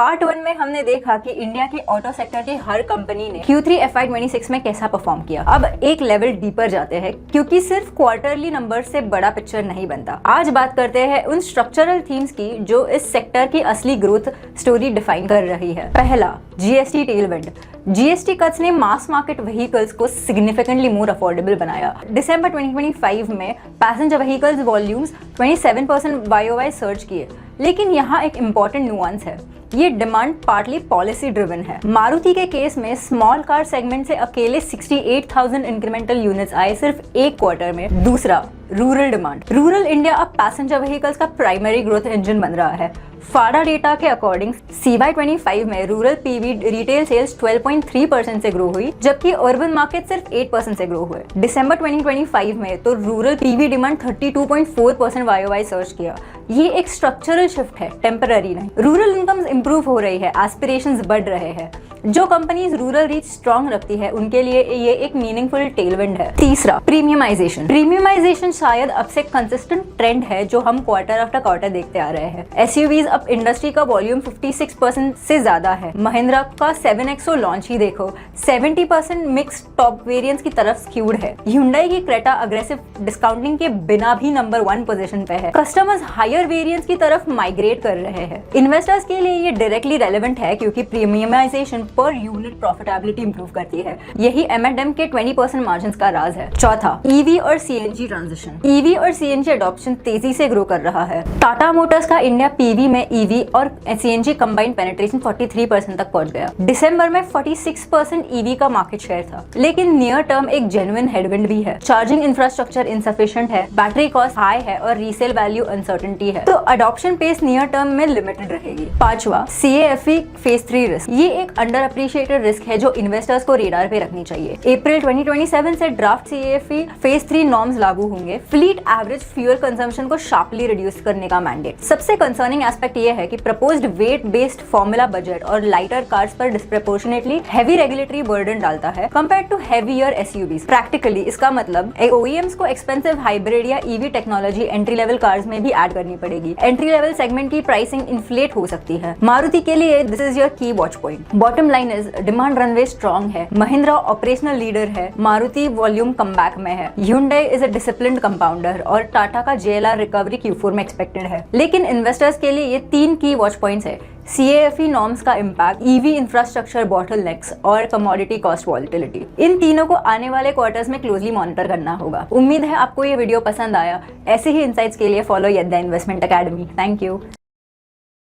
Part 1 में हमने देखा कि इंडिया के ऑटो सेक्टर की हर कंपनी ने Q3 FY26 में कैसा परफॉर्म किया। अब एक लेवल डीपर जाते हैं क्योंकि सिर्फ क्वार्टरली नंबर से बड़ा पिक्चर नहीं बनता। आज बात करते हैं उन स्ट्रक्चरल थीम्स की जो इस सेक्टर की असली ग्रोथ स्टोरी डिफाइन कर रही है। पहला, जीएसटी टेलविंड। जीएसटी कट्स ने मास मार्केट व्हीकल्स को सिग्निफिकेंटली मोर अफोर्डेबल बनाया। दिसंबर 2025 में passenger vehicles volumes 27% YOY surge किए, लेकिन यहाँ एक इम्पॉर्टेंट नुआंस है। ये डिमांड पार्टली पॉलिसी ड्रिवन है। मारुति के केस में स्मॉल कार सेगमेंट से अकेले 68,000 इंक्रीमेंटल यूनिट्स आए सिर्फ एक क्वार्टर में। दूसरा, रूरल डिमांड। रूरल इंडिया अब पैसेंजर व्हीकल्स का प्राइमरी ग्रोथ इंजन बन रहा है। फाडा डेटा के अकॉर्डिंग CY25 में रूरल पीवी रिटेल सेल्स 12.3% से ग्रो हुई, जबकि अर्बन मार्केट सिर्फ 8% से ग्रो हुए। दिसंबर 2025 में तो rural PV demand 32.4% YOY search किया। ये एक स्ट्रक्चरल शिफ्ट है, टेम्पररी नहीं। रूरल इनकम्स इंप्रूव हो रही है, एस्पिरेशंस बढ़ रहे हैं। जो कंपनीज रूरल रीच स्ट्रॉन्ग रखती है उनके लिए ये एक मीनिंगफुल टेलविंड है। तीसरा, प्रीमियमाइजेशन। प्रीमियमाइजेशन शायद अब से कंसिस्टेंट ट्रेंड है जो हम क्वार्टर आफ्टर क्वार्टर देखते आ रहे हैं। एसयूवीज अब इंडस्ट्री का वॉल्यूम 56% से ज्यादा है। महिंद्रा का 7XO लॉन्च ही देखो, 70% मिक्स टॉप वेरिएंट्स की तरफ स्क्यूड है। Hyundai की क्रेटा अग्रेसिव डिस्काउंटिंग के बिना भी नंबर 1 पोजीशन पे है। कस्टमर्स हायर वेरिएंट्स की तरफ माइग्रेट कर रहे हैं। इन्वेस्टर्स के लिए ये डायरेक्टली रेलेवेंट है क्योंकि premiumisation per unit profitability improve करती है। यही M&M के 20% मार्जिन का राज है। चौथा, ईवी और सीएनजी ट्रांजिशन। ईवी और सीएनजी अडॉप्शन तेजी से ग्रो कर रहा है। टाटा मोटर्स का इंडिया पीवी में ईवी और सीएनजी कंबाइंड पेनिट्रेशन 43% तक पहुंच गया। दिसंबर में 46% ईवी का मार्केट शेयर था, लेकिन नियर टर्म एक जेन्युइन हेडविंड भी है। चार्जिंग इंफ्रास्ट्रक्चर इनसफिशिएंट है, बैटरी कॉस्ट हाई है और रीसेल वैल्यू अनसर्टेनिटी है, तो अडॉप्शन पेस नियर टर्म में लिमिटेड रहेगी। पांचवा, CAFE फेज 3 रिस्क। ये एक अंडर अप्रिशिएटेड रिस्क है जो इन्वेस्टर्स को रेडार पे रखनी चाहिए। अप्रैल 2027 से ड्राफ्ट CAFE फेज 3 नॉर्म्स लागू होंगे। फ्लीट एवरेज फ्यूल कंजम्पशन को शार्पली रिड्यूस करने का मैंडेट। सबसे कंसर्निंग एस्पेक्ट ये है कि proposed weight based formula budget और लाइटर कार्स पर डिस्प्रपोर्शनेटली हैवी रेगुलेटरी बर्डन डालता है compare to heavier SUVs. Practically इसका मतलब OEMs को एक्सपेंसिव हाइब्रिड या EV technology entry level cars में भी ऐड करनी पड़ेगी। एंट्री लेवल सेगमेंट की प्राइसिंग इन्फ्लेट हो सकती है। मारुति के लिए दिस इज योर की watch point. Bottom line is demand runway strong है। महिंद्रा ऑपरेशनल लीडर है। मारुति वॉल्यूम कमबैक में है। Hyundai is a disciplined compounder और टाटा का JLR रिकवरी Q4 में एक्सपेक्टेड है। लेकिन इन्वेस्टर्स के लिए ये 3 की वॉच पॉइंट्स है। CAFE नॉर्म्स का इम्पैक्ट, EV इंफ्रास्ट्रक्चर बॉटलनेक्स और कमोडिटी कॉस्ट वॉलिटिलिटी। इन तीनों को आने वाले क्वार्टर्स में क्लोजली मॉनिटर करना होगा। उम्मीद है आपको ये वीडियो पसंद आया। ऐसे ही इंसाइट्स के लिए follow Yadnya investment academy. Thank you.